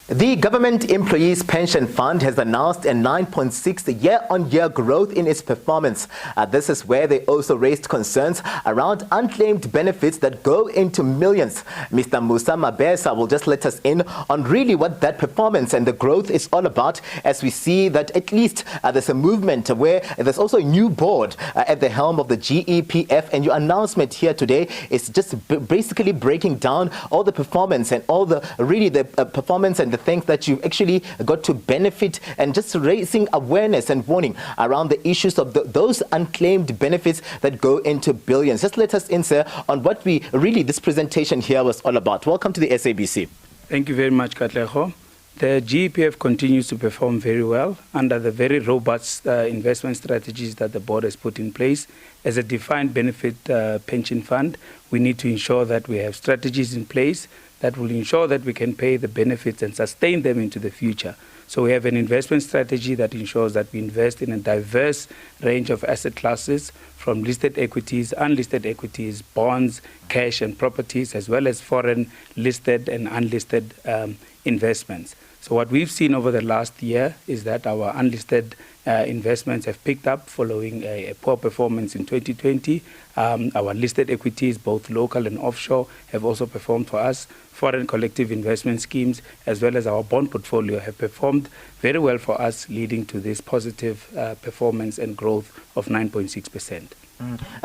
The Government Employees Pension Fund has announced a 9.6 year-on-year growth in its performance. This is where they also raised concerns around unclaimed benefits that go into millions. Mr. Musa Mabesa will just let us in on really what that performance and the growth is all about, as we see that at least there's a movement where there's also a new board at the helm of the GEPF, and your announcement here today is just basically breaking down all the performance and all the performance and the things that you've actually got to benefit, and just raising awareness and warning around the issues of those unclaimed benefits that go into billions. Just let us in, sir, on what this presentation here was all about. Welcome to the SABC. Thank you very much, Katlego. The GEPF continues to perform very well under the very robust investment strategies that the board has put in place. As a defined benefit pension fund, we need to ensure that we have strategies in place that will ensure that we can pay the benefits and sustain them into the future. So we have an investment strategy that ensures that we invest in a diverse range of asset classes, from listed equities, unlisted equities, bonds, cash and properties, as well as foreign listed and unlisted investments. So what we've seen over the last year is that our unlisted investments have picked up following a poor performance in 2020. Our listed equities, both local and offshore, have also performed for us. Foreign collective investment schemes, as well as our bond portfolio, have performed very well for us, leading to this positive performance and growth of 9.6%.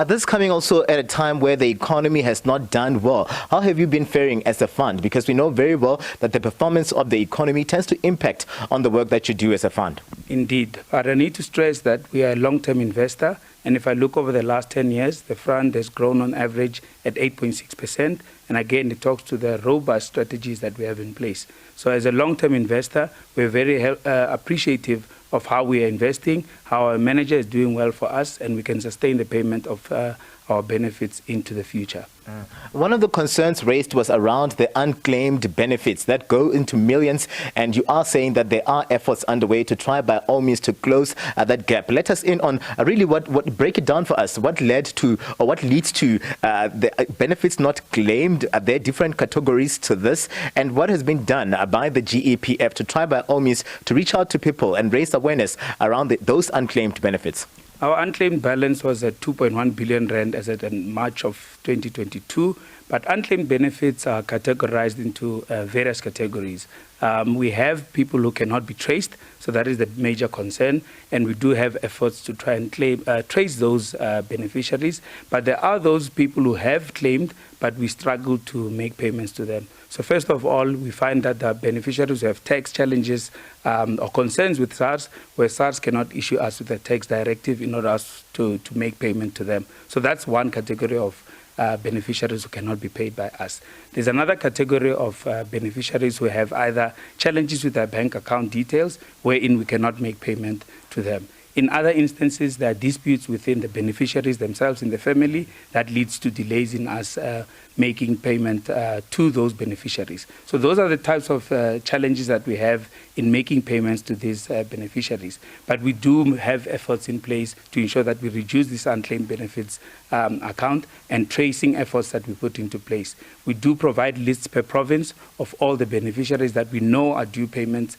This is coming also at a time where the economy has not done well. How have you been faring as a fund? Because we know very well that the performance of the economy tends to impact on the work that you do as a fund. Indeed, but I need to stress that we are a long-term investor, and if I look over the last 10 years, the fund has grown on average at 8.6%, and again, it talks to the robust strategies that we have in place. So as a long-term investor, we're very appreciative of how we are investing, how our manager is doing well for us, and we can sustain the payment of our benefits into the future. One of the concerns raised was around the unclaimed benefits that go into millions, and you are saying that there are efforts underway to try by all means to close that gap. Let us in on really break it down for us. What led to, or what leads to the benefits not claimed? Are there different categories to this? And what has been done by the GEPF to try by all means to reach out to people and raise awareness around those unclaimed benefits? Our unclaimed balance was at 2.1 billion rand as at March of 2022, but unclaimed benefits are categorized into various categories. We have people who cannot be traced, so that is the major concern, and we do have efforts to try and trace those beneficiaries, but there are those people who have claimed, but we struggle to make payments to them. So first of all, we find that the beneficiaries who have tax challenges or concerns with SARS, where SARS cannot issue us with a tax directive in order to make payment to them. So that's one category of beneficiaries who cannot be paid by us. There's another category of beneficiaries who have either challenges with their bank account details, wherein we cannot make payment to them. In other instances, there are disputes within the beneficiaries themselves in the family that leads to delays in us making payment to those beneficiaries. So those are the types of challenges that we have in making payments to these beneficiaries. But we do have efforts in place to ensure that we reduce this unclaimed benefits account and tracing efforts that we put into place. We do provide lists per province of all the beneficiaries that we know are due payments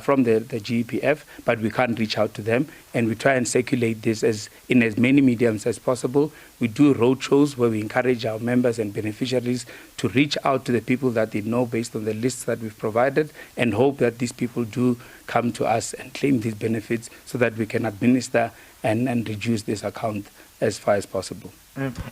from the GEPF, but we can't reach out to them, and we try and circulate this in as many mediums as possible. We do roadshows where we encourage our members and beneficiaries to reach out to the people that they know based on the lists that we've provided, and hope that these people do come to us and claim these benefits so that we can administer and reduce this account as far as possible.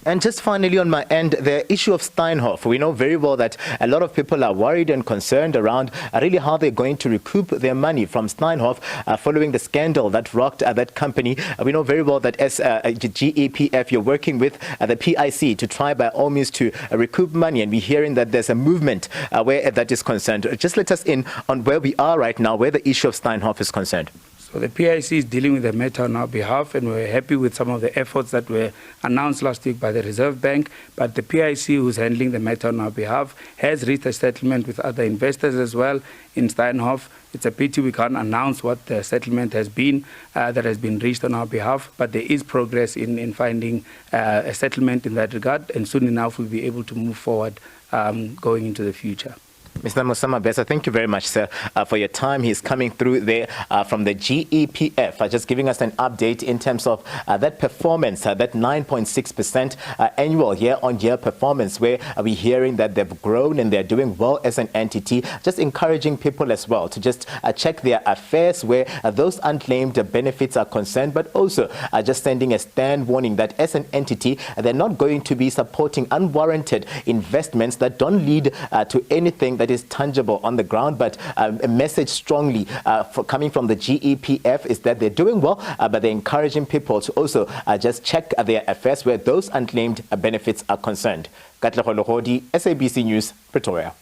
And just finally on my end, the issue of Steinhoff. We know very well that a lot of people are worried and concerned around really how they're going to recoup their money from Steinhoff following the scandal that rocked that company. We know very well that as GEPF, you're working with the PIC to try by all means to recoup money, and we're hearing that there's a movement where that is concerned. Just let us in on where we are right now, where the issue of Steinhoff is concerned. So the PIC is dealing with the matter on our behalf, and we're happy with some of the efforts that were announced last week by the Reserve Bank. But the PIC, who's handling the matter on our behalf, has reached a settlement with other investors as well in Steinhoff. It's a pity we can't announce what the settlement has been that has been reached on our behalf, but there is progress in finding a settlement in that regard, and soon enough we'll be able to move forward going into the future. Mr. Musamabesa, thank you very much, sir, for your time. He's coming through there from the GEPF, just giving us an update in terms of that performance, that 9.6% annual year-on-year performance, where we're hearing that they've grown and they're doing well as an entity, just encouraging people as well to just check their affairs where those unclaimed benefits are concerned, but also just sending a stern warning that as an entity, they're not going to be supporting unwarranted investments that don't lead to anything that is tangible on the ground. But a message strongly coming from the GEPF is that they're doing well, but they're encouraging people to also just check their affairs where those unclaimed benefits are concerned. Katlego Legodi, SABC News, Pretoria.